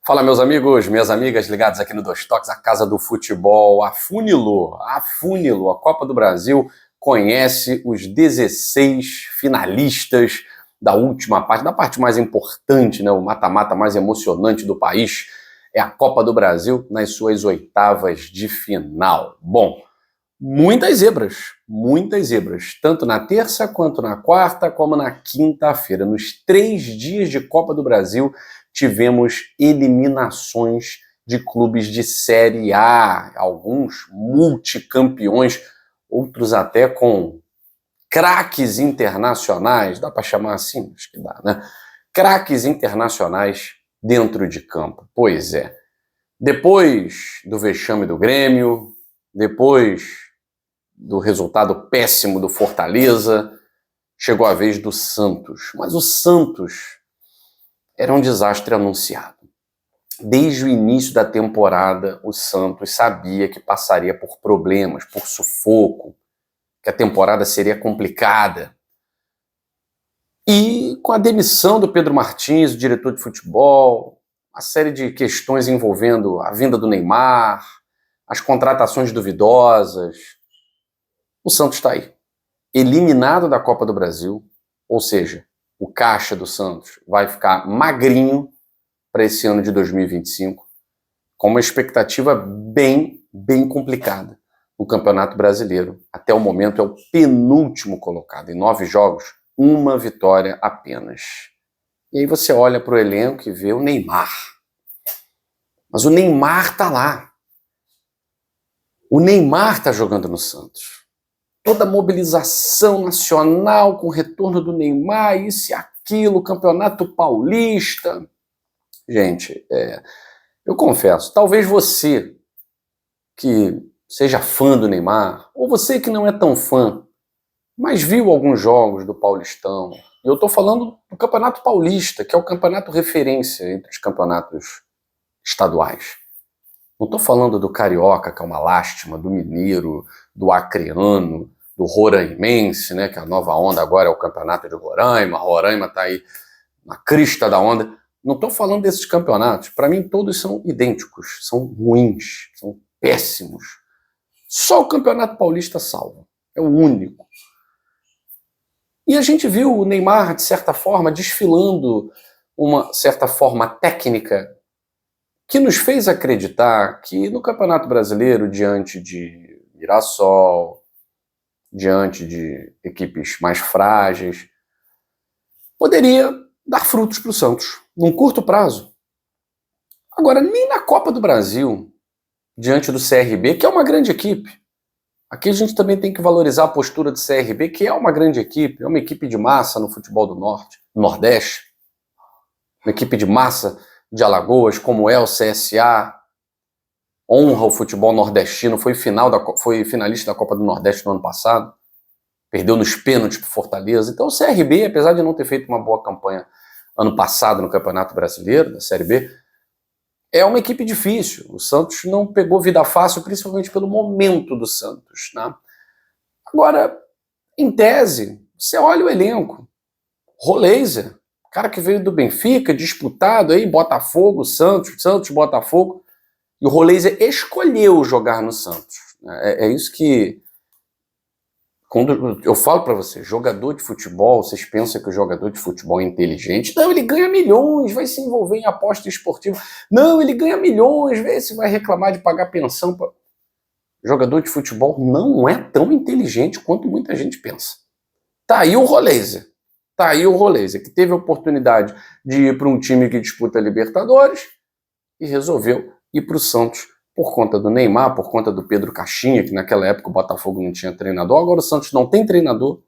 Fala, meus amigos, minhas amigas ligadas aqui no Dois Toques, a casa do futebol, afunilou, a Copa do Brasil conhece os 16 finalistas da última parte, da parte mais importante, né, o mata-mata mais emocionante do país, é a Copa do Brasil nas suas oitavas de final. Bom, muitas zebras, tanto na terça quanto na quarta, como na quinta-feira. Nos 3 dias de Copa do Brasil, tivemos eliminações de clubes de Série A, alguns multicampeões, outros até com craques internacionais, dá para chamar assim? Acho que dá, né? Craques internacionais dentro de campo. Pois é. Depois do vexame do Grêmio, depois do resultado péssimo do Fortaleza, chegou a vez do Santos. Mas o Santos era um desastre anunciado. Desde o início da temporada, o Santos sabia que passaria por problemas, por sufoco, que a temporada seria complicada. E com a demissão do Pedro Martins, o diretor de futebol, uma série de questões envolvendo a vinda do Neymar, as contratações duvidosas, o Santos está aí, eliminado da Copa do Brasil, ou seja, o caixa do Santos vai ficar magrinho para esse ano de 2025, com uma expectativa bem complicada no Campeonato Brasileiro. Até o momento é o penúltimo colocado. Em 9 jogos, 1 vitória apenas. E aí você olha para o elenco e vê o Neymar. Mas o Neymar está lá. O Neymar está jogando no Santos. Toda a mobilização nacional com o retorno do Neymar, isso e aquilo, Campeonato Paulista. Gente, eu confesso, talvez você que seja fã do Neymar, ou você que não é tão fã, mas viu alguns jogos do Paulistão, e eu estou falando do Campeonato Paulista, que é o campeonato referência entre os campeonatos estaduais. Não estou falando do Carioca, que é uma lástima, do Mineiro, do Acreano, do Roraimense, né, que a nova onda agora é o campeonato de Roraima. Roraima está aí na crista da onda. Não estou falando desses campeonatos. Para mim, todos são idênticos, são ruins, são péssimos. Só o Campeonato Paulista salva. É o único. E a gente viu o Neymar, de certa forma, desfilando uma certa forma técnica que nos fez acreditar que no Campeonato Brasileiro, diante de Mirassol, diante de equipes mais frágeis, poderia dar frutos para o Santos, num curto prazo. Agora, nem na Copa do Brasil, diante do CRB, que é uma grande equipe. Aqui a gente também tem que valorizar a postura do CRB, que é uma grande equipe, é uma equipe de massa no futebol do Nordeste, uma equipe de massa de Alagoas, como é o CSA, honra o futebol nordestino, foi finalista da Copa do Nordeste no ano passado, perdeu nos pênaltis para o Fortaleza. Então o CRB, apesar de não ter feito uma boa campanha ano passado no Campeonato Brasileiro, da Série B, é uma equipe difícil. O Santos não pegou vida fácil, principalmente pelo momento do Santos, né? Agora, em tese, você olha o elenco. Roleiser, cara que veio do Benfica, disputado aí, Botafogo, Santos, Botafogo, e o Roleiser escolheu jogar no Santos. É isso que, quando eu falo para você, jogador de futebol, vocês pensam que o jogador de futebol é inteligente? Não, ele ganha milhões, vai se envolver em aposta esportiva. Não, ele ganha milhões, vê se vai reclamar de pagar pensão. Jogador de futebol não é tão inteligente quanto muita gente pensa. Tá aí o Roleiser. Que teve a oportunidade de ir para um time que disputa a Libertadores e resolveu ir para o Santos por conta do Neymar, por conta do Pedro Caixinha, que naquela época o Botafogo não tinha treinador. Agora o Santos não tem treinador,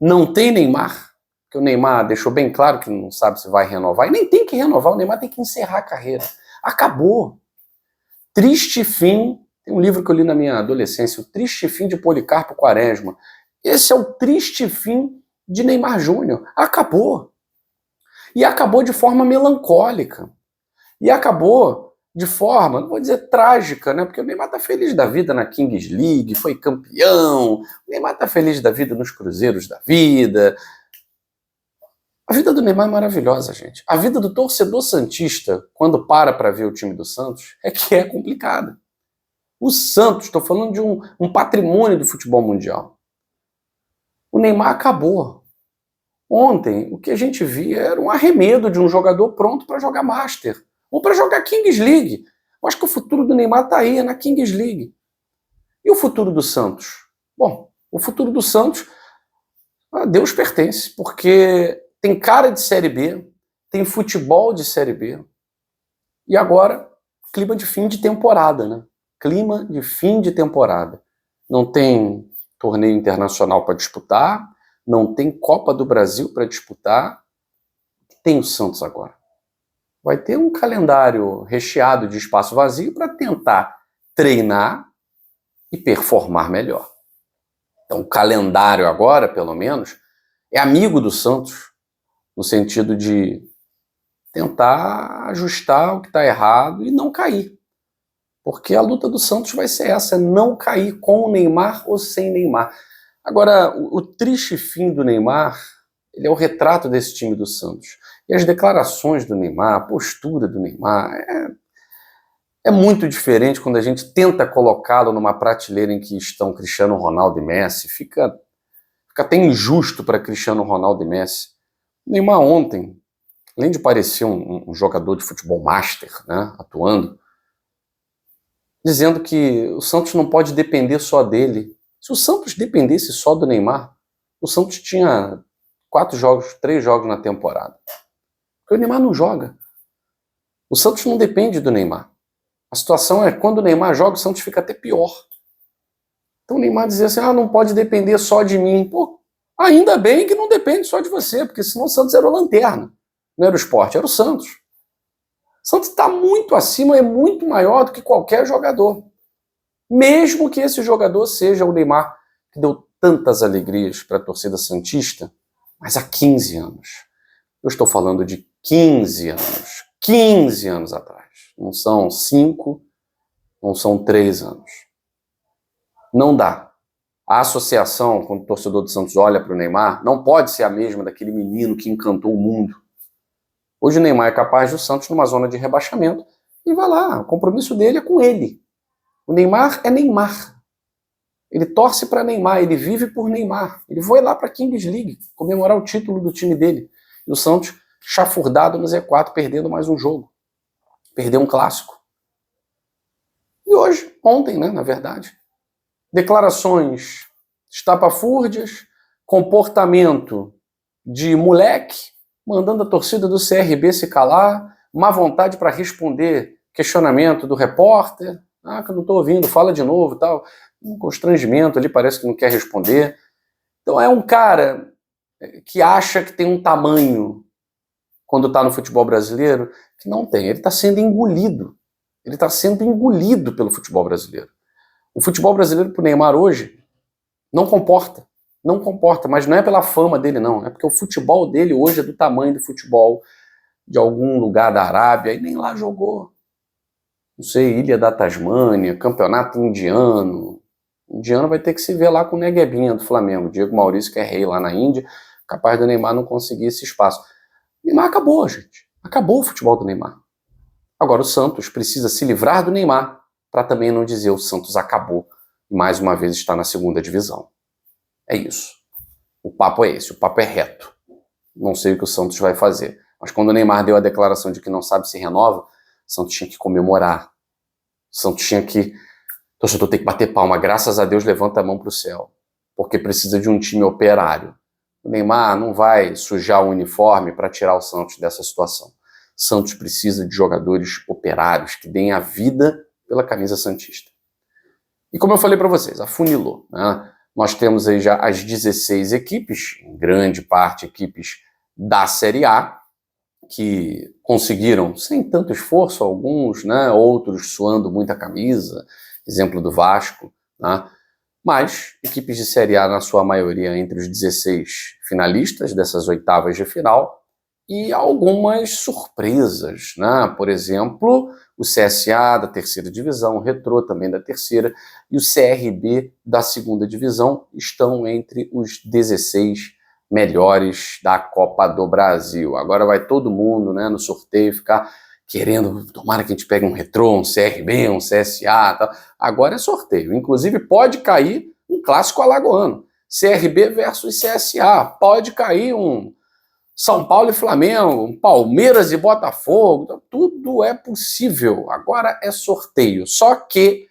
não tem Neymar, que o Neymar deixou bem claro que não sabe se vai renovar, e nem tem que renovar, o Neymar tem que encerrar a carreira. Acabou. Triste fim, tem um livro que eu li na minha adolescência, O Triste Fim de Policarpo Quaresma. Esse é o triste fim de Neymar Júnior. Acabou. E acabou de forma melancólica. E acabou de forma, não vou dizer trágica, né? Porque o Neymar tá feliz da vida na Kings League, foi campeão, o Neymar tá feliz da vida nos cruzeiros da vida. A vida do Neymar é maravilhosa, gente. A vida do torcedor santista, quando para ver o time do Santos, é que é complicada. O Santos, estou falando de um patrimônio do futebol mundial. O Neymar acabou. Ontem, o que a gente via era um arremedo de um jogador pronto para jogar Master, ou para jogar Kings League. Eu acho que o futuro do Neymar está aí, na Kings League. E o futuro do Santos? Bom, o futuro do Santos, a Deus pertence, porque tem cara de Série B, tem futebol de Série B, e agora, clima de fim de temporada, né? Clima de fim de temporada. Não tem torneio internacional para disputar, não tem Copa do Brasil para disputar, tem o Santos agora. Vai ter um calendário recheado de espaço vazio para tentar treinar e performar melhor. Então, o calendário agora, pelo menos, é amigo do Santos, no sentido de tentar ajustar o que está errado e não cair. Porque a luta do Santos vai ser essa, não cair com o Neymar ou sem Neymar. Agora, o triste fim do Neymar, ele é o retrato desse time do Santos. E as declarações do Neymar, a postura do Neymar, é muito diferente quando a gente tenta colocá-lo numa prateleira em que estão Cristiano Ronaldo e Messi. Fica até injusto para Cristiano Ronaldo e Messi. O Neymar ontem, além de parecer um jogador de futebol master, né, atuando, dizendo que o Santos não pode depender só dele. Se o Santos dependesse só do Neymar, o Santos tinha 3 jogos na temporada. Porque o Neymar não joga. O Santos não depende do Neymar. A situação é que quando o Neymar joga, o Santos fica até pior. Então o Neymar dizia assim, não pode depender só de mim. Pô, ainda bem que não depende só de você, porque senão o Santos era o lanterna. Não era o Sport, era o Santos. O Santos está muito acima, é muito maior do que qualquer jogador. Mesmo que esse jogador seja o Neymar, que deu tantas alegrias para a torcida santista, mas há 15 anos. Eu estou falando de 15 anos. 15 anos atrás. Não são 5, não são 3 anos. Não dá. A associação, quando o torcedor do Santos olha para o Neymar, não pode ser a mesma daquele menino que encantou o mundo. Hoje o Neymar é capaz do Santos numa zona de rebaixamento e vai lá, o compromisso dele é com ele. O Neymar é Neymar. Ele torce para Neymar, ele vive por Neymar. Ele foi lá para a Kings League comemorar o título do time dele. E o Santos, chafurdado no Z4, perdendo mais um jogo. Perdeu um clássico. E hoje, ontem, né, na verdade, declarações estapafúrdias, comportamento de moleque, mandando a torcida do CRB se calar, má vontade para responder questionamento do repórter, que eu não estou ouvindo, fala de novo, tal, um constrangimento ali, parece que não quer responder. Então é um cara que acha que tem um tamanho quando está no futebol brasileiro, que não tem. Ele está sendo engolido. Ele está sendo engolido pelo futebol brasileiro. O futebol brasileiro para o Neymar hoje não comporta. Não comporta, mas não é pela fama dele, não. É porque o futebol dele hoje é do tamanho do futebol de algum lugar da Arábia, e nem lá jogou. Não sei, Ilha da Tasmânia, campeonato indiano. O indiano vai ter que se ver lá com o Neguebinha do Flamengo. Diego Maurício, que é rei lá na Índia, capaz do Neymar não conseguir esse espaço. O Neymar acabou, gente. Acabou o futebol do Neymar. Agora o Santos precisa se livrar do Neymar para também não dizer o Santos acabou e mais uma vez está na segunda divisão. É isso. O papo é esse, o papo é reto. Não sei o que o Santos vai fazer. Mas quando o Neymar deu a declaração de que não sabe se renova, o Santos tinha que comemorar. O Santos tinha que... O torcedor tem que bater palma. Graças a Deus, levanta a mão para o céu. Porque precisa de um time operário. O Neymar não vai sujar o uniforme para tirar o Santos dessa situação. O Santos precisa de jogadores operários que deem a vida pela camisa santista. E como eu falei para vocês, afunilou, né? Nós temos aí já as 16 equipes, em grande parte equipes da Série A, que conseguiram, sem tanto esforço, alguns, né, outros suando muita camisa, exemplo do Vasco, né, mas equipes de Série A, na sua maioria, entre os 16 finalistas dessas oitavas de final, e algumas surpresas, né? Por exemplo, o CSA da terceira divisão, o Retrô também da terceira, e o CRB da segunda divisão estão entre os 16 melhores da Copa do Brasil. Agora vai todo mundo, né, no sorteio ficar querendo, tomara que a gente pegue um Retrô, um CRB, um CSA, tal. Agora é sorteio. Inclusive pode cair um clássico alagoano, CRB versus CSA, pode cair um São Paulo e Flamengo, um Palmeiras e Botafogo, então, tudo é possível. Agora é sorteio. Só que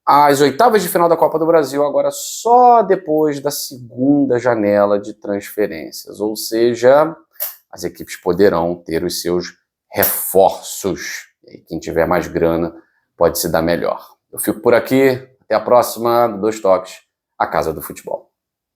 as oitavas de final da Copa do Brasil agora só depois da segunda janela de transferências, ou seja, as equipes poderão ter os seus reforços. E quem tiver mais grana pode se dar melhor. Eu fico por aqui, até a próxima, Dois Toques, a Casa do Futebol.